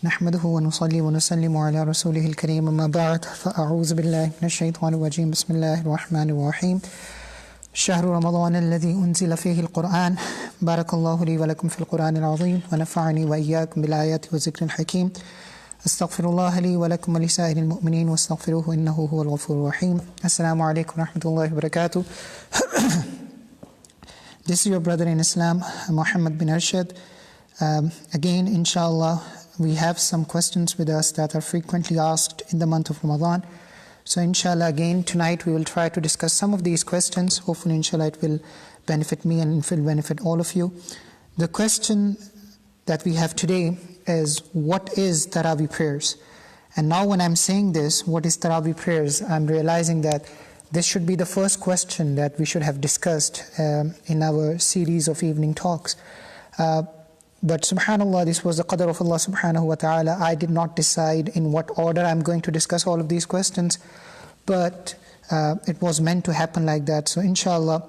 نحمده ونصلي ونسلم على رسوله الكريم أما بعد فأعوذ بالله من الشيطان الرجيم بسم الله الرحمن الرحيم شهر رمضان الذي أنزل فيه القرآن بارك الله لي ولكم في القرآن العظيم ونفعني وإياكم بالآيات والذكر الحكيم أستغفر الله لي ولكم ولسائر المؤمنين واستغفروه إنه هو الغفور الرحيم السلام عليكم ورحمة الله وبركاته. This is your brother in Islam, Muhammad bin Arshad. Again, inshallah, we have some questions with us that are frequently asked in the month of Ramadan. So inshallah, again, tonight we will try to discuss some of these questions. Hopefully, inshallah, it will benefit me and it will benefit all of you. The question that we have today is, what is Taraweeh prayers? And now when I'm saying this, what is Taraweeh prayers, I'm realizing that this should be the first question that we should have discussed in our series of evening talks. But subhanAllah, this was the qadr of Allah subhanahu wa ta'ala. I did not decide in what order I'm going to discuss all of these questions, but it was meant to happen like that. So inshallah,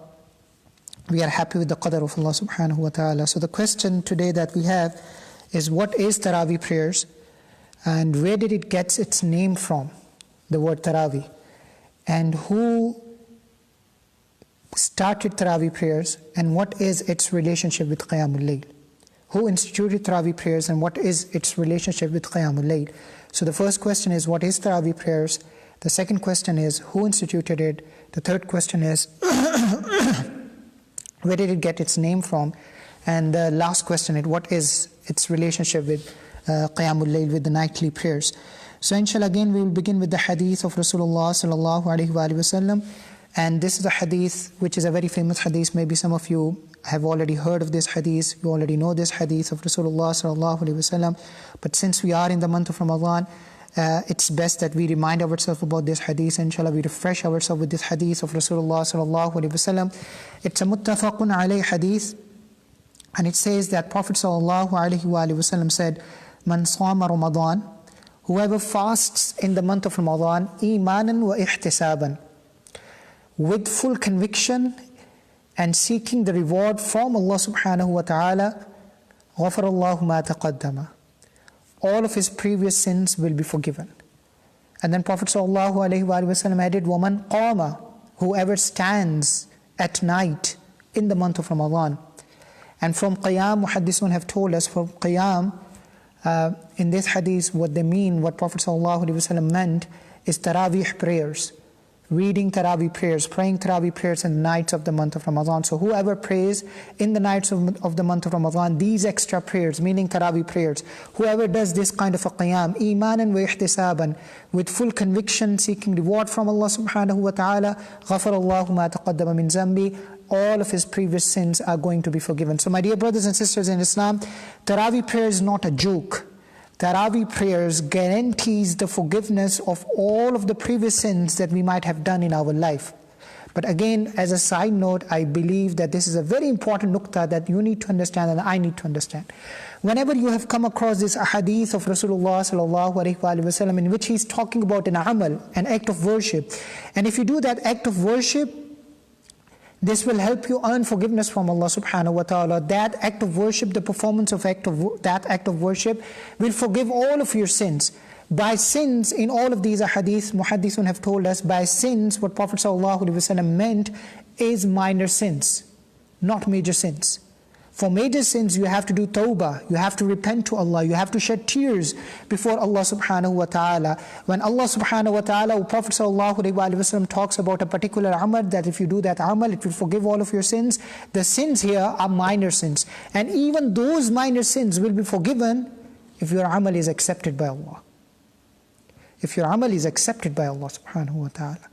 we are happy with the qadr of Allah subhanahu wa ta'ala. So the question today that we have is, what is Taraweeh prayers? And where did it get its name from, the word Taraweeh? And who started Taraweeh prayers? And what is its relationship with Qiyamul Layl? Who instituted Taraweeh prayers and what is its relationship with Qiyamul Layl? So the first question is, what is Taraweeh prayers? The second question is, who instituted it? The third question is, where did it get its name from? And the last question is, what is its relationship with Qiyamul Layl, with the nightly prayers? So inshallah, again, we will begin with the hadith of Rasulullah sallallahu alaihi wasallam. And this is a hadith which is a very famous hadith. Maybe some of you have already heard of this hadith. You already know this hadith of Rasulullah sallallahu alaihi wasallam. But since we are in the month of Ramadan, it's best that we remind ourselves about this hadith. Inshallah, we refresh ourselves with this hadith of Rasulullah sallallahu alaihi wasallam. It's a muttafaqun alayh hadith, and it says that Prophet sallallahu alaihi wasallam said, "Man sama Ramadan, whoever fasts in the month of Ramadan, imanan wa ihtisaban, with full conviction and seeking the reward from Allah subhanahu wa ta'ala, غَفَرَ اللَّهُ مَا تَقَدَّمَ, all of his previous sins will be forgiven." And then Prophet sallallahu alaihi wasallam added, وَمَنْ قَامَ, whoever stands at night in the month of Ramadan. And from Qiyam, Muhaddithun have told us, from Qiyam, in this hadith, what they mean, what Prophet sallallahu alaihi wasallam meant, is Taraweeh prayers. Reading Taraweeh prayers, praying Taraweeh prayers in the nights of the month of Ramadan. So whoever prays in the nights of the month of Ramadan, these extra prayers, meaning Taraweeh prayers, whoever does this kind of a qiyam, imanan wa ihtisaban, with full conviction, seeking reward from Allah subhanahu wa ta'ala, غَفَرَ اللَّهُ مَا تَقَدَّمَ مِنْ ذَنْبِي, all of his previous sins are going to be forgiven. So my dear brothers and sisters in Islam, Taraweeh prayer is not a joke. Taraweeh prayers guarantees the forgiveness of all of the previous sins that we might have done in our life. But again, as a side note, I believe that this is a very important nuqta that you need to understand and I need to understand. Whenever you have come across this hadith of Rasulullah sallallahu alaihi wasallam, in which he's talking about an amal, an act of worship, and if you do that act of worship, this will help you earn forgiveness from Allah subhanahu wa ta'ala. That act of worship, the performance of that act of worship will forgive all of your sins. By sins, in all of these hadiths, muhaddithun have told us, by sins, what Prophet sallallahu alaihi wasallam meant is minor sins, not major sins. For major sins, you have to do tawbah, you have to repent to Allah, you have to shed tears before Allah subhanahu wa ta'ala. When Allah subhanahu wa ta'ala, Prophet sallallahu alaihi wasallam talks about a particular amal, that if you do that amal, it will forgive all of your sins. The sins here are minor sins. And even those minor sins will be forgiven if your amal is accepted by Allah. If your amal is accepted by Allah subhanahu wa ta'ala.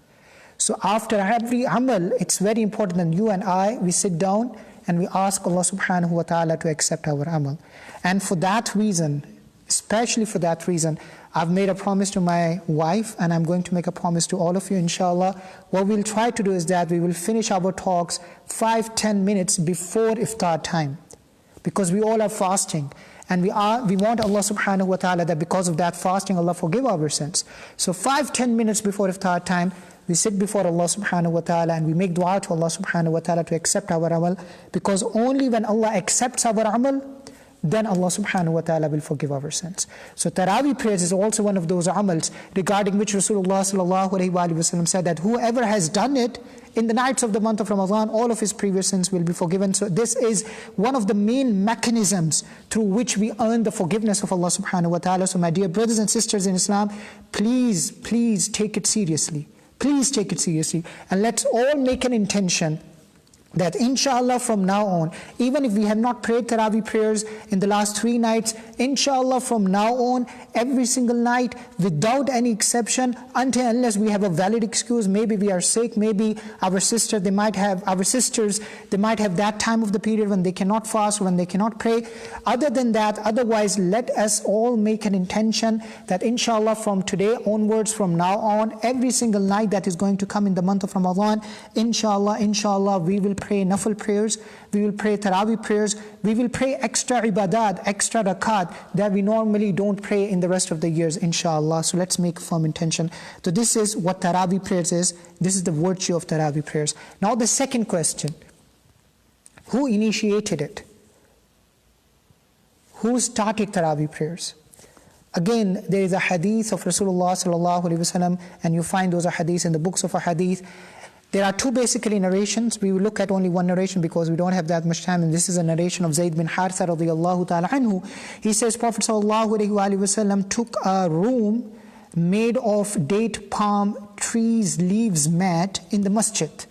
So after every amal, it's very important that you and I, we sit down and we ask Allah subhanahu wa ta'ala to accept our amal. And for that reason, especially for that reason, I've made a promise to my wife, and I'm going to make a promise to all of you, inshallah. What we'll try to do is that we will finish our talks 5-10 minutes before iftar time, because we all are fasting. And we want Allah subhanahu wa ta'ala that because of that fasting, Allah forgive our sins. So 5-10 minutes before iftar time, we sit before Allah subhanahu wa ta'ala and we make dua to Allah subhanahu wa ta'ala to accept our amal, because only when Allah accepts our amal, then Allah subhanahu wa ta'ala will forgive our sins. So Taraweeh prayers is also one of those amals regarding which Rasulullah sallallahu alayhi wa sallam said that whoever has done it in the nights of the month of Ramadan, all of his previous sins will be forgiven. So this is one of the main mechanisms through which we earn the forgiveness of Allah subhanahu wa ta'ala. So my dear brothers and sisters in Islam, please take it seriously. Please take it seriously. And let's all make an intention that inshallah from now on, even if we have not prayed Taraweeh prayers in the last 3 nights, inshallah from now on, every single night, without any exception, unless we have a valid excuse, maybe we are sick, maybe our sisters, they might have that time of the period when they cannot fast, when they cannot pray. Other than that, otherwise, let us all make an intention that inshallah from today onwards, from now on, every single night that is going to come in the month of Ramadan, inshallah, we will pray nafil prayers, we will pray Taraweeh prayers, we will pray extra ibadat, extra rakat that we normally don't pray in the rest of the years, inshallah. So let's make a firm intention. So this is what Taraweeh prayers is. This is the virtue of Taraweeh prayers. Now the second question, who initiated it? Who started Taraweeh prayers? Again, there is a hadith of Rasulullah sallallahu alaihi wasallam, and you find those hadiths in the books of hadith. There are 2 basically narrations. We will look at only one narration because we don't have that much time, and this is a narration of Zayd bin Haritha radiyallahu ta'ala anhu. He says Prophet sallallahu alaihi wasallam took a room made of date palm trees leaves mat in the masjid,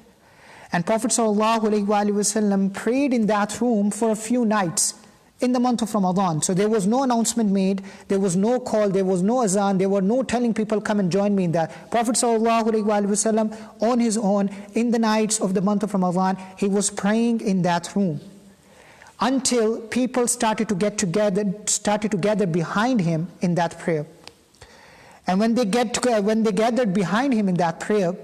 and Prophet sallallahu alaihi wasallam prayed in that room for a few nights in the month of Ramadan. So there was no announcement made, there was no call, there was no azan, there were no telling people come and join me in that. Prophet ﷺ on his own in the nights of the month of Ramadan, he was praying in that room until people started to gather behind him in that prayer. And when they gathered behind him in that prayer,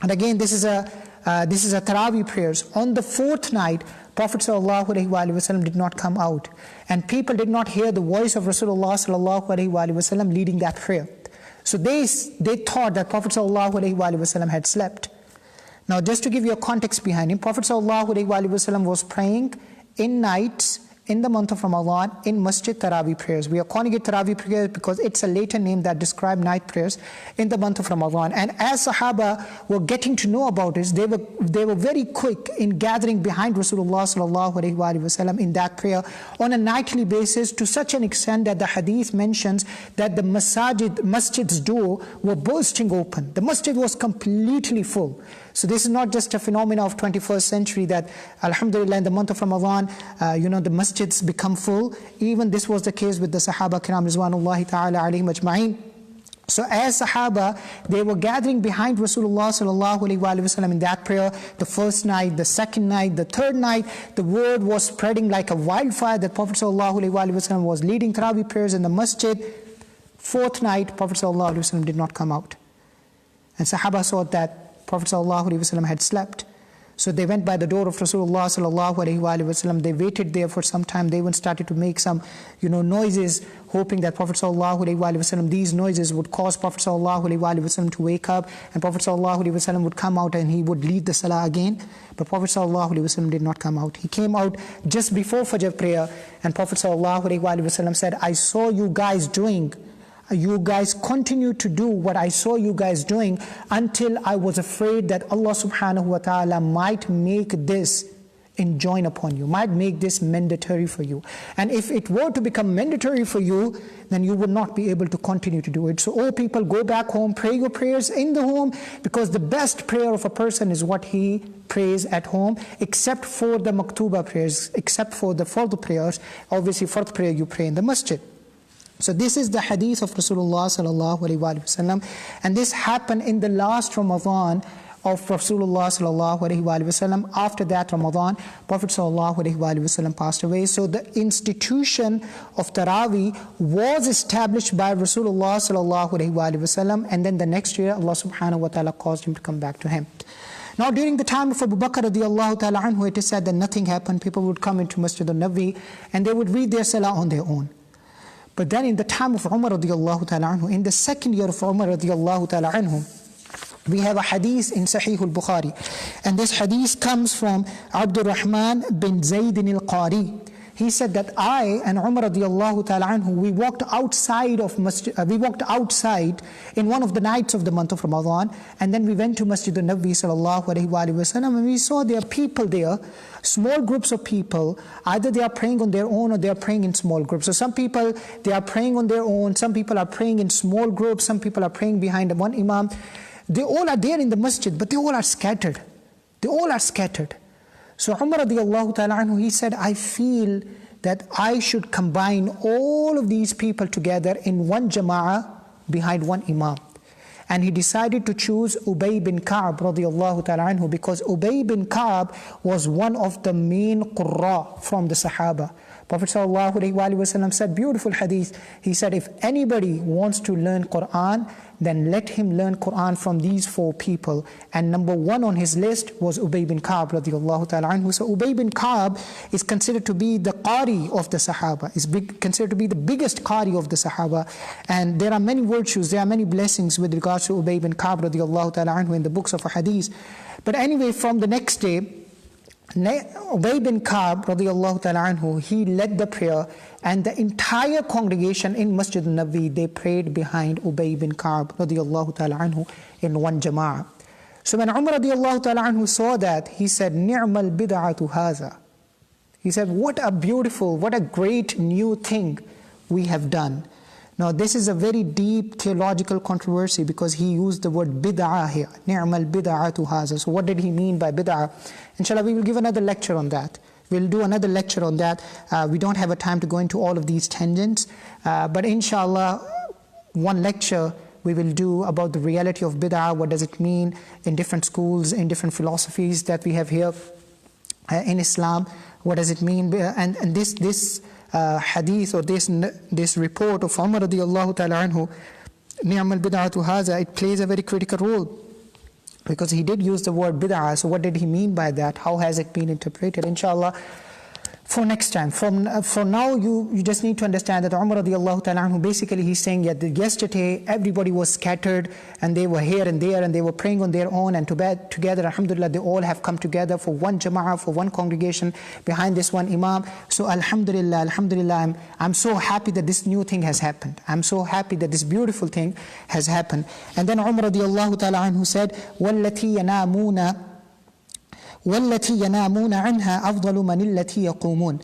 and again this is a Taraweeh prayers, on the 4th night, Prophet ﷺ did not come out, and people did not hear the voice of Rasulullah ﷺ leading that prayer. So they thought that Prophet ﷺ had slept. Now just to give you a context behind him, Prophet ﷺ was praying in nights in the month of Ramadan in Masjid Taraweeh prayers. We are calling it Taraweeh prayers because it's a later name that describes night prayers in the month of Ramadan. And as Sahaba were getting to know about this, they were very quick in gathering behind Rasulullah sallallahu alaihi wasallam in that prayer on a nightly basis, to such an extent that the hadith mentions that the masjid's door were bursting open. The masjid was completely full. So this is not just a phenomenon of 21st century that alhamdulillah in the month of Ramadan the masjids become full. Even this was the case with the Sahaba Kiram Rizwanullahi ta'ala alayhim ajma'in. So as Sahaba, they were gathering behind Rasulullah sallallahu alaihi wasallam in that prayer, the first night, the second night, the third night, the word was spreading like a wildfire that Prophet sallallahu alaihi wasallam was leading Taraweeh prayers in the masjid. 4th night, Prophet sallallahu alaihi wasallam did not come out. And Sahaba saw that Prophet ﷺ had slept. So they went by the door of Rasulullah ﷺ. They waited there for some time. They even started to make some noises, hoping that Prophet ﷺ, these noises would cause Prophet ﷺ to wake up, and Prophet ﷺ would come out and he would lead the salah again. But Prophet ﷺ did not come out. He came out just before Fajr prayer, and Prophet ﷺ said, I saw you guys continue to do what I saw you guys doing until I was afraid that Allah subhanahu wa ta'ala might make this enjoin upon you, might make this mandatory for you. And if it were to become mandatory for you, then you would not be able to continue to do it. So all people, go back home, pray your prayers in the home, because the best prayer of a person is what he prays at home, except for the maktuba prayers, except for the fard prayers. Obviously, fard prayer you pray in the masjid. So this is the hadith of Rasulullah sallallahu alaihi wasallam, and this happened in the last Ramadan of Rasulullah sallallahu alaihi wasallam. After that Ramadan, Prophet sallallahu alaihi wasallam passed away. So the institution of Taraweeh was established by Rasulullah sallallahu alaihi wasallam, and then the next year Allah subhanahu wa ta'ala caused him to come back to him. Now during the time of Abu Bakr radiallahu ta'ala anhu, it is said that nothing happened. People would come into Masjid al-Nabawi and they would read their salah on their own. But then in the time of Umar radiallahu ta'ala anhu, in the second year of Umar radiallahu ta'ala anhu, we have a hadith in Sahih al-Bukhari. And this hadith comes from Abdul Rahman bin Zayd al-Qari. he said that I and Umar radiallahu ta'ala anhu, we walked outside in one of the nights of the month of Ramadan, and then we went to Masjid al-Nabawi sallallahu alayhi wa sallam, and we saw there are people there, small groups of people, either they are praying on their own or they are praying in small groups. So some people, they are praying on their own, some people are praying in small groups, some people are praying behind one imam. They all are there in the masjid, but they all are scattered. They all are scattered. So Umar radiallahu ta'ala anhu, he said, I feel that I should combine all of these people together in one jama'ah behind one imam. And he decided to choose Ubay bin Ka'b radiallahu ta'ala anhu, because Ubay bin Ka'b was one of the main qurra from the Sahaba. Prophet sallallahu alayhi wa sallam said, beautiful hadith, he said, if anybody wants to learn Quran, then let him learn Quran from these four people. And number one on his list was Ubay bin Ka'b radiallahu ta'ala anhu. So Ubay bin Ka'b is considered to be the Qari of the Sahaba, is considered to be the biggest Qari of the Sahaba. And there are many virtues, there are many blessings with regards to Ubay bin Ka'b radiallahu ta'ala anhu in the books of hadith. But anyway, from the next day, Ubay bin Ka'b radiallahu ta'ala anhu, he led the prayer, and the entire congregation in Masjid al-Nabawi, they prayed behind Ubay bin Ka'b radiallahu ta'ala anhu in one jama'ah. So when Umar radiallahu ta'ala anhu saw that, he said, ni'mal bid'atu haza. He said, what a beautiful, what a great new thing we have done. Now this is a very deep theological controversy, because he used the word bid'ah here. Ni'mal bid'atu haza. So what did he mean by bid'ah? Inshallah, we will give another lecture on that. We'll do another lecture on that. We don't have a time to go into all of these tangents. But inshallah, one lecture we will do about the reality of bid'ah. What does it mean in different schools, in different philosophies that we have here in Islam? What does it mean? And this hadith, or this report of Umar radiallahu ta'ala anhu, ni'mal bid'atu haza, it plays a very critical role, because he did use the word bid'ah. So what did he mean by that? How has it been interpreted? Inshallah, for next time. For now, you just need to understand that Umar radiallahu ta'ala anhu, basically he's saying that yesterday everybody was scattered, and they were here and there, and they were praying on their own, and together, alhamdulillah, they all have come together for one jama'ah, for one congregation behind this one imam. So alhamdulillah, I'm so happy that this new thing has happened. I'm so happy that this beautiful thing has happened. And then Umar radiallahu ta'ala anhu said, وَالَّتِي يَنَامُونَ عَنْهَا أَفْضَلُ مَنِ الَّتِي يَقُومُونَ.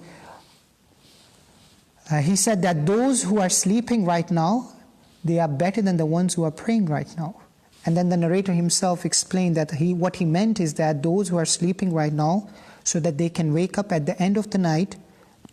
He said that those who are sleeping right now, they are better than the ones who are praying right now. And then the narrator himself explained that what he meant is that those who are sleeping right now, so that they can wake up at the end of the night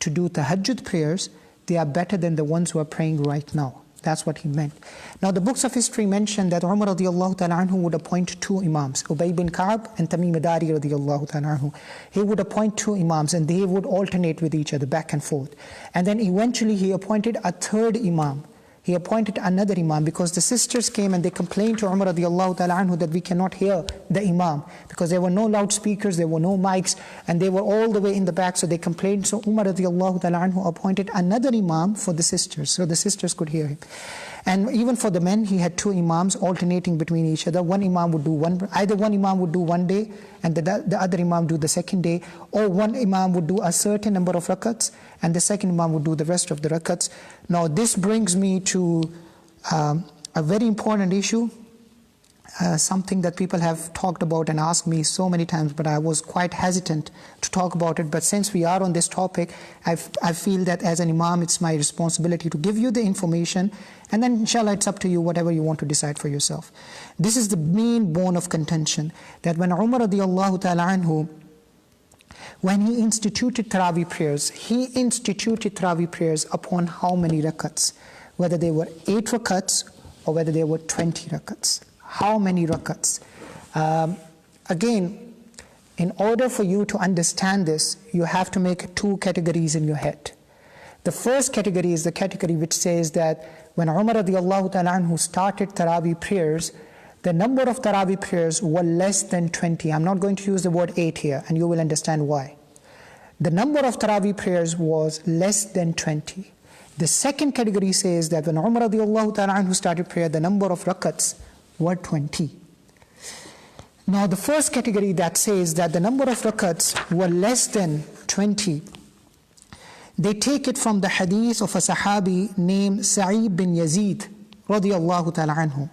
to do tahajjud prayers, they are better than the ones who are praying right now. That's what he meant. Now the books of history mention that Umar radiallahu ta'ala anhu would appoint two imams, Ubay bin Ka'b and Tamim Dari radiallahu ta'ala anhu. He would appoint two imams, and they would alternate with each other, back and forth. And then eventually he appointed a third imam. He appointed another imam, because the sisters came and they complained to Umar radiallahu ta'ala anhu that we cannot hear the imam, because there were no loudspeakers, there were no mics, and they were all the way in the back, so they complained. So Umar radiallahu ta'ala anhu appointed another imam for the sisters, so the sisters could hear him. And even for the men, he had two imams alternating between each other. One imam would do either one imam would do one day, and the other imam do the second day, or one imam would do a certain number of rakats, and the second imam would do the rest of the rakats. Now this brings me to a very important issue, something that people have talked about and asked me so many times, but I was quite hesitant to talk about it. But since we are on this topic, I feel that as an imam, it's my responsibility to give you the information, and then inshallah it's up to you, whatever you want to decide for yourself. This is the main bone of contention, that when Umar radiallahu ta'ala anhu, when he instituted Taraweeh prayers, he instituted Taraweeh prayers upon how many rakats? Whether they were 8 rakats or whether they were 20 rakats. How many rakats? Again, in order for you to understand this, you have to make two categories in your head. The first category is the category which says that when Umar radiallahu ta'ala anhu started Taraweeh prayers, the number of Taraweeh prayers were less than 20. I'm not going to use the word 8 here, and you will understand why. The number of Taraweeh prayers was less than 20. The second category says that when Umar radiallahu ta'ala anhu started prayer, the number of rakats were 20. Now the first category that says that the number of rakats were less than 20, They take it from the hadith of a Sahabi named Sa'id bin Yazid radiyallahu ta'ala anhu.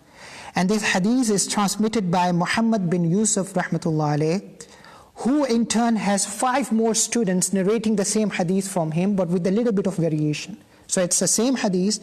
And this hadith is transmitted by Muhammad bin Yusuf rahmatullah alayh, who in turn has 5 more students narrating the same hadith from him, but with a little bit of variation. So it's the same hadith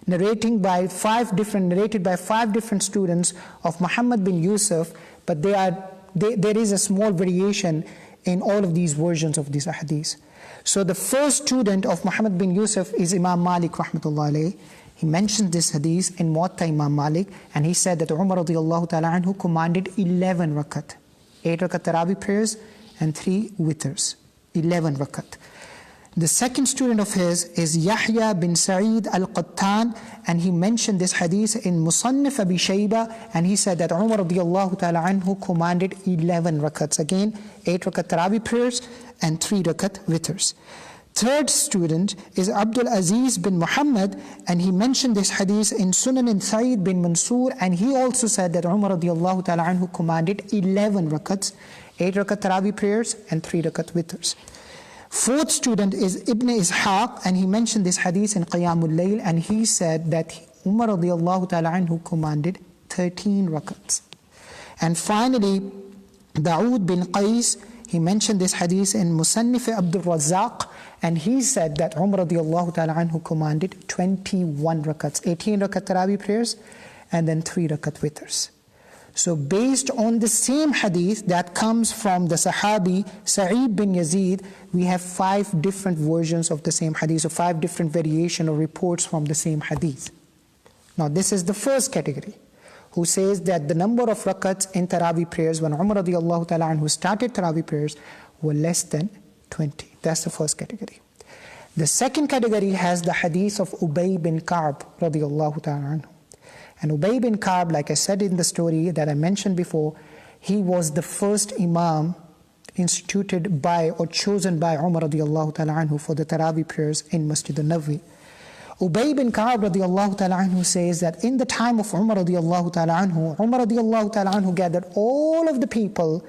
narrated by 5 different students of Muhammad bin Yusuf, but there is a small variation in all of these versions of these hadiths. So the first student of Muhammad bin Yusuf is Imam Malik rahmatullah alayh. He mentioned this hadith in Muwatta Imam Malik, and he said that Umar radiyallahu ta'ala anhu commanded 11 rakat. 8 rakat Tarawih prayers and 3 witrs. 11 rakat. The second student of his is Yahya bin Sa'id al-Qattan, and he mentioned this hadith in Musannif Abi Shayba, and he said that Umar radiyallahu ta'ala anhu commanded 11 rakats. Again, 8 rakat Tarawih prayers and 3 rakat witrs. Third student is Abdul Aziz bin Muhammad, and he mentioned this hadith in Sunan in Sa'id bin Mansur, and he also said that Umar radiyallahu ta'ala anhu commanded 11 rakats, 8 rakat Tarawih prayers and 3 rakat witrs. Fourth student is Ibn Ishaq, and he mentioned this hadith in Qiyamul Layl, and he said that Umar radiyallahu ta'ala anhu commanded 13 rakats. And finally, Dawood bin Qais, he mentioned this hadith in Musannif Abdul Razzaq, and he said that Umar radiyallahu ta'ala anhu commanded 21 rakats, 18 rakat Tarawih prayers and then 3 rakat witrs. So based on the same hadith that comes from the Sahabi Sa'id bin Yazid, we have 5 different versions of the same hadith, or 5 different variation or reports from the same hadith. Now this is the first category, who says that the number of rakats in Tarawih prayers when Umar radiyallahu ta'ala anhu started Tarawih prayers were less than 20. That's the first category. The second category has the hadith of Ubay bin Ka'b radiyallahu ta'ala anhu. And Ubay bin Ka'b, like I said in the story that I mentioned before, he was the first imam instituted by or chosen by Umar radiyallahu ta'ala anhu for the Tarawih prayers in Masjid al-Nabawi. Ubay bin Ka'b radiyallahu ta'ala anhu says that in the time of Umar radiyallahu ta'ala anhu, Umar radiyallahu ta'ala anhu gathered all of the people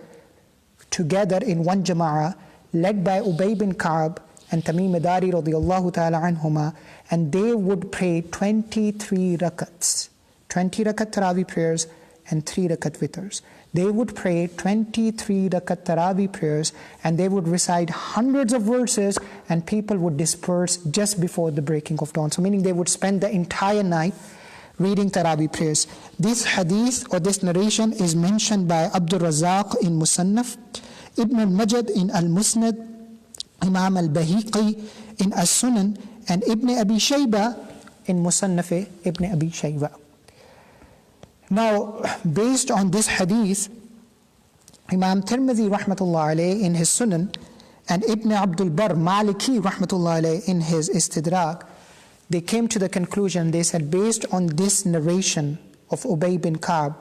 together in one jama'ah, led by Ubay bin Ka'b and Tamim Dari radiyallahu ta'ala anhuma, and they would pray 23 rakats. 20 rakat Tarawih prayers and 3 rakat witrs. They would pray 23 rakat Tarawih prayers, and they would recite hundreds of verses, and people would disperse just before the breaking of dawn. So meaning they would spend the entire night reading Tarawih prayers. This hadith or this narration is mentioned by Abdul Razzaq in Musannaf, Ibn al-Majid in al-Musnad, Imam al-Bahiqi in as-Sunan, and Ibn Abi Shayba in Musannaf Ibn Abi Shayba. Now, based on this hadith, Imam Tirmidhi rahmatullah alayh in his Sunan, and Ibn Abdul Barr Maliki rahmatullah alayh in his Istidrak, they came to the conclusion, they said, based on this narration of Ubay bin Ka'b,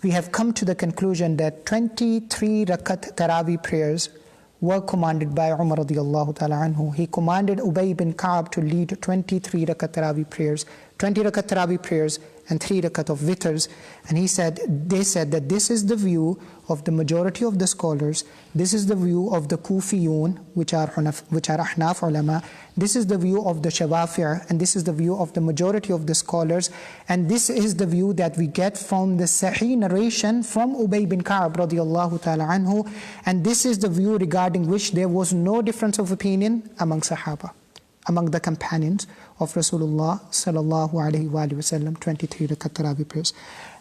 we have come to the conclusion that 23 rakat Tarawih prayers were commanded by Umar radiyallahu ta'ala anhu. He commanded Ubay bin Ka'b to lead 23 rakat Tarawih prayers, 20 rakat Tarawih prayers and 3 rakat of witrs. And they said that this is the view of the majority of the scholars, this is the view of the Kufiyun, which are Ahnaf ulama, this is the view of the Shawafi', and this is the view of the majority of the scholars, and this is the view that we get from the Sahih narration from Ubay bin Ka'b radiyallahu ta'ala anhu, and this is the view regarding which there was no difference of opinion among Sahaba, among the companions of Rasulullah sallallahu alaihi wasallam, 23 rakat Tarawih prayers.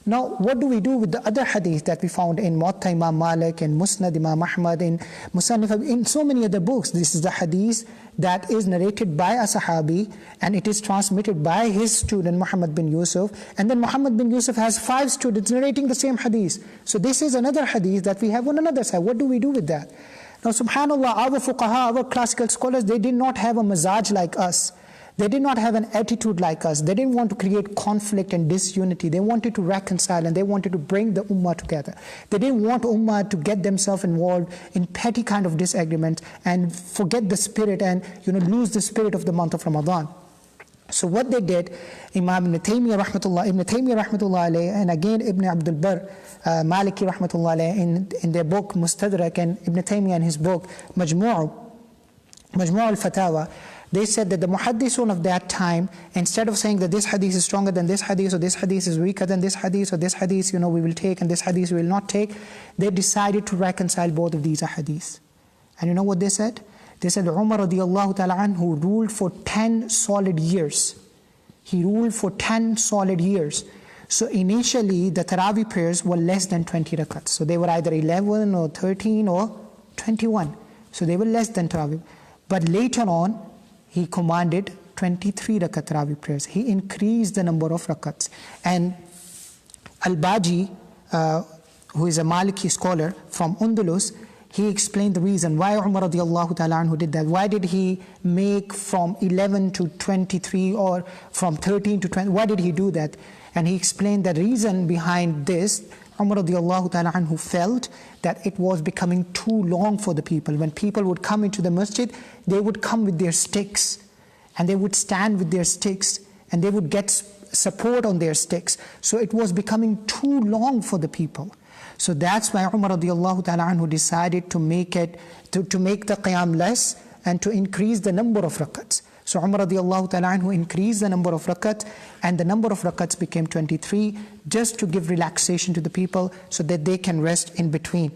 Now, what do we do with the other hadith that we found in Muwatta Imam Malik, in Musnad Imam Ahmad, in Musannif, in so many other books? This is the hadith that is narrated by a Sahabi, and it is transmitted by his student Muhammad bin Yusuf, and then Muhammad bin Yusuf has 5 students narrating the same hadith. So this is another hadith that we have on another side. What do we do with that? Now, subhanAllah, our fuqaha, our classical scholars, they did not have a mazaj like us. They did not have an attitude like us. They didn't want to create conflict and disunity. They wanted to reconcile, and they wanted to bring the ummah together. They didn't want ummah to get themselves involved in petty kind of disagreements and forget the spirit and lose the spirit of the month of Ramadan. So what they did, Imam Ibn Taymiyyah rahmatullah alayh, and again Ibn Abdul Barr Maliki rahmatullah alayh in their book Mustadrak, and Ibn Taymiyyah in his book Majmu' al-Fatawa, They said that the muhaddithun of that time, instead of saying that this hadith is stronger than this hadith, or this hadith is weaker than this hadith, or this hadith, we will take and this hadith we will not take, they decided to reconcile both of these hadiths. And you know what they said? They said Umar radiallahu ta'ala anhu ruled for 10 solid years. He ruled for 10 solid years. So initially the Taraweeh prayers were less than 20 rakats. So they were either 11 or 13 or 21. So they were less than Taraweeh. But later on, he commanded 23 rakat Taraweeh prayers. He increased the number of rakats. And Al-Baji, who is a Maliki scholar from Andalus, he explained the reason why Umar radiallahu ta'ala anhu did that. Why did he make from 11 to 23 or from 13 to 20? Why did he do that? And he explained the reason behind this. Umar radiallahu ta'ala anhu felt that it was becoming too long for the people. When people would come into the masjid, they would come with their sticks, and they would stand with their sticks, and they would get support on their sticks. So it was becoming too long for the people. So that's why Umar radiallahu ta'ala anhu decided to make the qiyam less and to increase the number of rakats. So Umar radiallahu ta'ala anhu increased the number of rakats, and the number of rakats became 23, just to give relaxation to the people so that they can rest in between.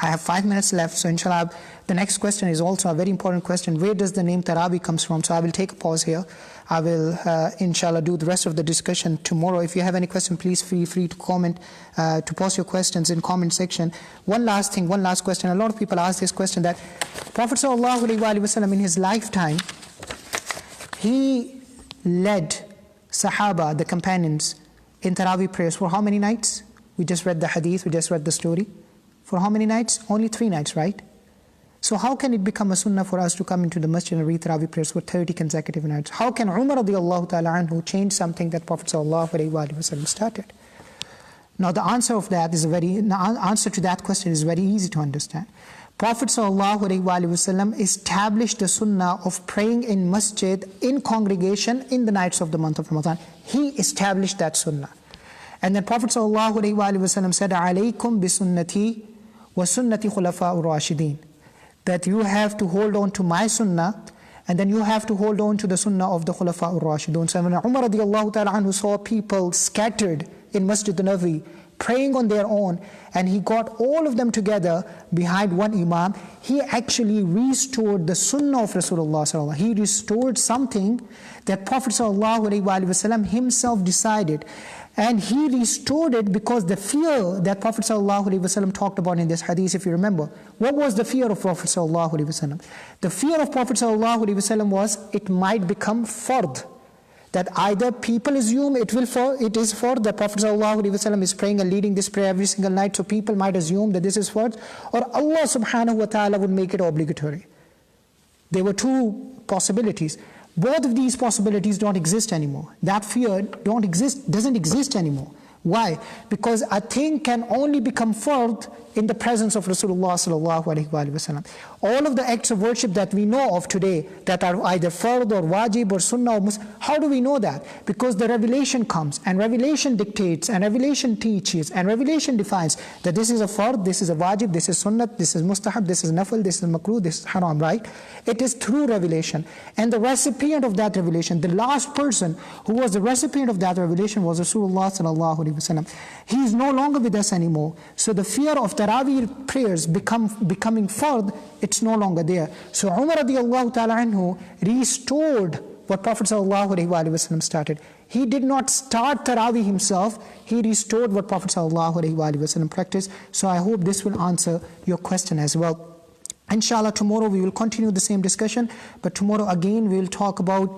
I have 5 minutes left, so inshallah, the next question is also a very important question. Where does the name Taraweeh comes from? So I will take a pause here. I will, inshallah, do the rest of the discussion tomorrow. If you have any question, please feel free to comment, to post your questions in comment section. One last thing, one last question. A lot of people ask this question, that Prophet sallallahu alaihi wasallam in his lifetime, he led Sahaba, the companions, in Taraweeh prayers for how many nights? We just read the hadith, we just read the story. For how many nights? Only 3 nights, right? So how can it become a sunnah for us to come into the masjid and read Taraweeh prayers for 30 consecutive nights? How can Umar radiallahu ta'ala anhu change something that Prophet sallallahu alaihi wasallam started? Now the answer to that question is very easy to understand. Prophet sallallahu alaihi wasallam established the sunnah of praying in masjid, in congregation, in the nights of the month of Ramadan. He established that sunnah. And then Prophet sallallahu alaihi wasallam said, "Alaykum bi sunnati wa sunnati khulafa'ur rashidin." That you have to hold on to my sunnah, and then you have to hold on to the sunnah of the khulafa'ur rashidun. So when Umar radiallahu ta'ala anhu saw people scattered in Masjid al-Nabawi, praying on their own, and he got all of them together behind one imam, he actually restored the sunnah of Rasulullah sallallahu alaihi wasallam. He restored something that Prophet sallallahu alaihi wasallam himself decided. And he restored it because the fear that Prophet ﷺ talked about in this hadith, if you remember, what was the fear of Prophet ﷺ? The fear of Prophet ﷺ was it might become fard. That either people assume it is fard, that Prophet ﷺ is praying and leading this prayer every single night, so people might assume that this is fard, or Allah subhanahu wa ta'ala would make it obligatory. There were 2 possibilities. Both of these possibilities don't exist anymore. That fear doesn't exist anymore. Why? Because a thing can only become fard in the presence of Rasulullah sallallahu alaihi wasallam. All of the acts of worship that we know of today that are either fard or wajib or sunnah or muslim, how do we know that? Because the revelation comes, and revelation dictates, and revelation teaches, and revelation defines that this is a fard, this is a wajib, this is sunnah, this is mustahab, this is nafil, this is makruh, this is haram, right? It is through revelation. And the recipient of that revelation, the last person who was the recipient of that revelation was Rasulullah sallallahu alaihi wasallam. He is no longer with us anymore. So the fear of Taraweeh prayers becoming fard, it's no longer there. So Umar radiallahu ta'ala anhu restored what Prophet sallallahu alaihi wasallam started. He did not start Taraweeh himself, he restored what Prophet sallallahu alaihi wasallam practiced. So I hope this will answer your question as well. Inshallah, tomorrow we will continue the same discussion, but tomorrow again we will talk about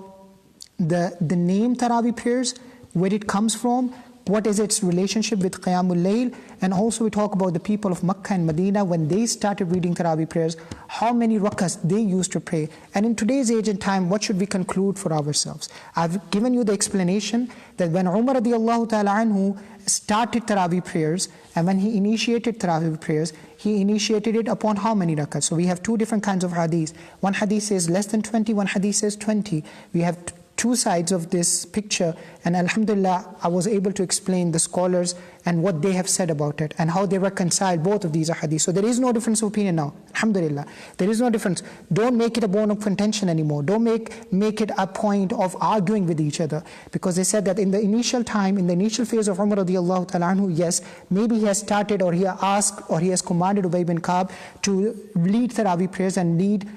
the name Taraweeh prayers, where it comes from, what is its relationship with Qiyamul Layl, and also we talk about the people of Makkah and Medina when they started reading Taraweeh prayers, how many rakahs they used to pray. And in today's age and time, what should we conclude for ourselves? I've given you the explanation that when Umar radiallahu ta'ala anhu started Taraweeh prayers, and when he initiated Taraweeh prayers, he initiated it upon how many rakahs? So we have 2 different kinds of hadith. One hadith says less than 20, one hadith says 20. We have two sides of this picture, and alhamdulillah, I was able to explain the scholars and what they have said about it and how they reconcile both of these ahadith. So there is no difference of opinion now, alhamdulillah. There is no difference. Don't make it a bone of contention anymore. Don't make it a point of arguing with each other, because they said that in the initial time, in the initial phase of Umar radiallahu ta'ala anhu, yes, maybe he has started or he has asked or he has commanded Ubay bin Ka'b to lead Taraweeh prayers and lead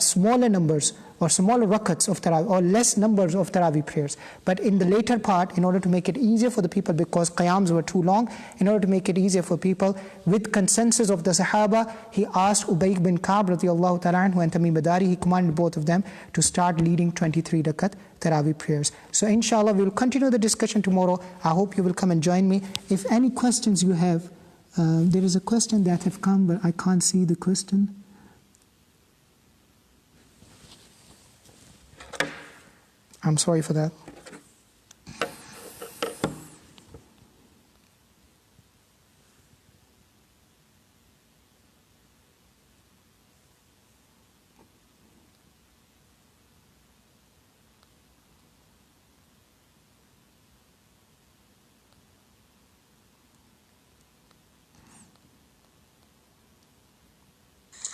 smaller numbers or smaller rakats of Taraweeh, or less numbers of Taraweeh prayers. But in the later part, in order to make it easier for the people, because qiyams were too long, in order to make it easier for people, with consensus of the Sahaba, he asked Ubay bin Ka'b radiallahu ta'ala anhu and Tamim Dari, he commanded both of them to start leading 23 rakat Taraweeh prayers. So inshallah, we will continue the discussion tomorrow. I hope you will come and join me. If any questions you have, there is a question that have come, but I can't see the question. I'm sorry for that.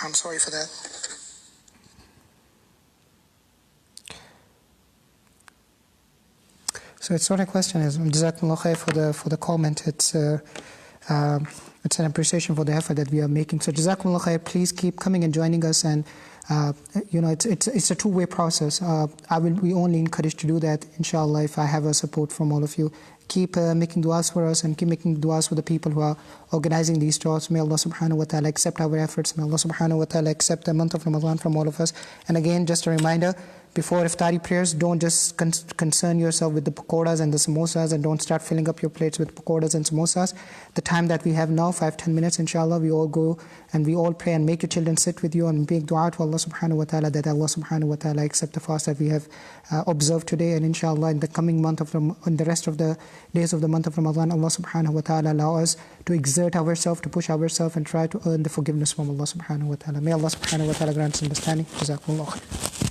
I'm sorry for that. So it's not a question. Jazakumullah khair for the comment. It's an appreciation for the effort that we are making. So Jazakumullah khair. Please keep coming and joining us. And it's a two-way process. I will be only encouraged to do that, inshallah, if I have a support from all of you. Keep making du'as for us and keep making du'as for the people who are organizing these talks. May Allah subhanahu wa ta'ala accept our efforts. May Allah subhanahu wa ta'ala accept the month of Ramadan from all of us. And again, just a reminder, before iftari prayers, don't just concern yourself with the pakoras and the samosas, and don't start filling up your plates with pakoras and samosas. The time that we have now, 5-10 minutes, inshallah, we all go and we all pray, and make your children sit with you and make dua to Allah subhanahu wa ta'ala, that Allah subhanahu wa ta'ala accept the fast that we have observed today. And inshallah, in the coming month of in the rest of the days of the month of Ramadan, Allah subhanahu wa ta'ala allow us to exert ourselves, to push ourselves, and try to earn the forgiveness from Allah subhanahu wa ta'ala. May Allah subhanahu wa ta'ala grant us understanding. Jazakumullah khair.